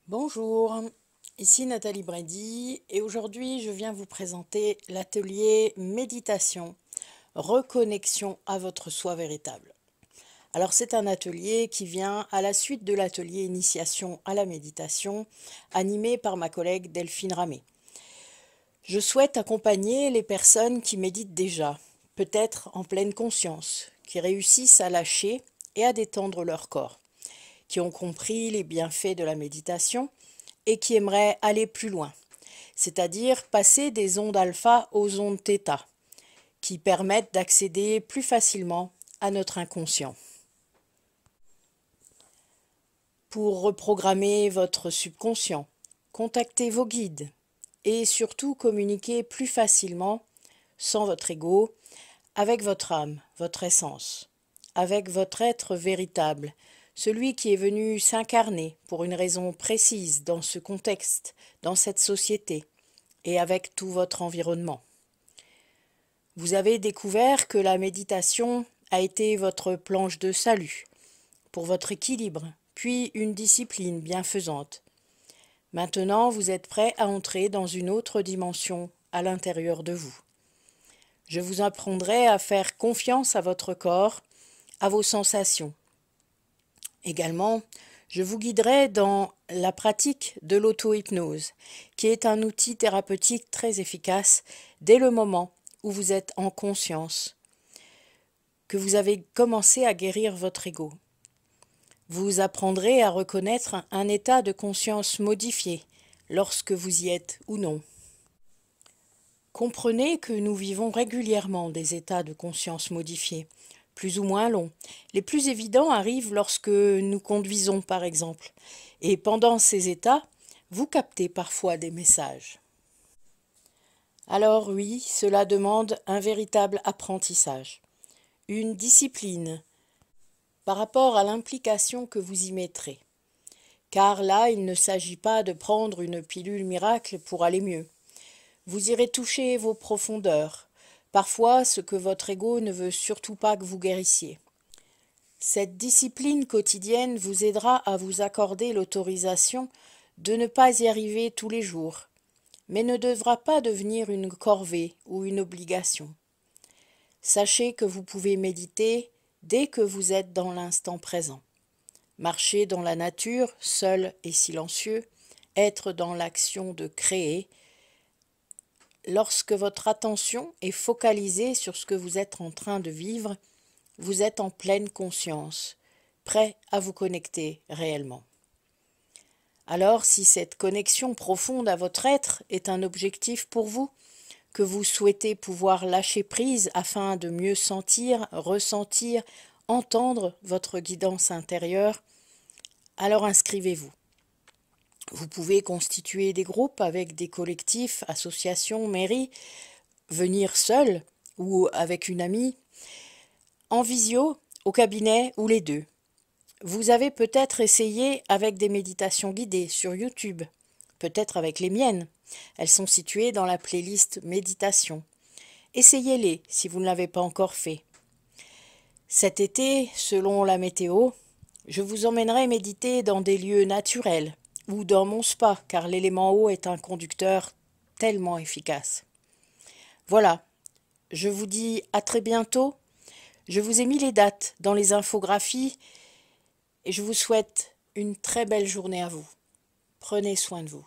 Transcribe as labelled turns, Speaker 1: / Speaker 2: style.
Speaker 1: Bonjour, ici Nathalie Brady et aujourd'hui je viens vous présenter l'atelier méditation, reconnexion à votre soi véritable. Alors c'est un atelier qui vient à la suite de l'atelier initiation à la méditation animé par ma collègue Delphine Ramé. Je souhaite accompagner les personnes qui méditent déjà, peut-être en pleine conscience, qui réussissent à lâcher et à détendre leur corps, qui ont compris les bienfaits de la méditation et qui aimeraient aller plus loin, c'est-à-dire passer des ondes alpha aux ondes θ, qui permettent d'accéder plus facilement à notre inconscient. Pour reprogrammer votre subconscient, contacter vos guides et surtout communiquer plus facilement, sans votre ego, avec votre âme, votre essence, avec votre être véritable, celui qui est venu s'incarner pour une raison précise dans ce contexte, dans cette société, et avec tout votre environnement. Vous avez découvert que la méditation a été votre planche de salut, pour votre équilibre, puis une discipline bienfaisante. Maintenant, vous êtes prêt à entrer dans une autre dimension à l'intérieur de vous. Je vous apprendrai à faire confiance à votre corps, à vos sensations. Également, je vous guiderai dans la pratique de l'auto-hypnose, qui est un outil thérapeutique très efficace dès le moment où vous êtes en conscience, que vous avez commencé à guérir votre ego. Vous apprendrez à reconnaître un état de conscience modifié lorsque vous y êtes ou non. Comprenez que nous vivons régulièrement des états de conscience modifiés, plus ou moins longs. Les plus évidents arrivent lorsque nous conduisons, par exemple, et pendant ces états, vous captez parfois des messages. Alors oui, cela demande un véritable apprentissage, une discipline par rapport à l'implication que vous y mettrez. Car là, il ne s'agit pas de prendre une pilule miracle pour aller mieux. Vous irez toucher vos profondeurs, parfois ce que votre ego ne veut surtout pas que vous guérissiez. Cette discipline quotidienne vous aidera à vous accorder l'autorisation de ne pas y arriver tous les jours, mais ne devra pas devenir une corvée ou une obligation. Sachez que vous pouvez méditer dès que vous êtes dans l'instant présent. Marcher dans la nature, seul et silencieux, être dans l'action de créer. Lorsque votre attention est focalisée sur ce que vous êtes en train de vivre, vous êtes en pleine conscience, prêt à vous connecter réellement. Alors, si cette connexion profonde à votre être est un objectif pour vous, que vous souhaitez pouvoir lâcher prise afin de mieux sentir, ressentir, entendre votre guidance intérieure, alors inscrivez-vous. Vous pouvez constituer des groupes avec des collectifs, associations, mairies, venir seul ou avec une amie, en visio, au cabinet ou les deux. Vous avez peut-être essayé avec des méditations guidées sur YouTube, peut-être avec les miennes. Elles sont situées dans la playlist Méditation. Essayez-les si vous ne l'avez pas encore fait. Cet été, selon la météo, je vous emmènerai méditer dans des lieux naturels ou dans mon spa, car l'élément eau est un conducteur tellement efficace. Voilà, je vous dis à très bientôt. Je vous ai mis les dates dans les infographies et je vous souhaite une très belle journée à vous. Prenez soin de vous.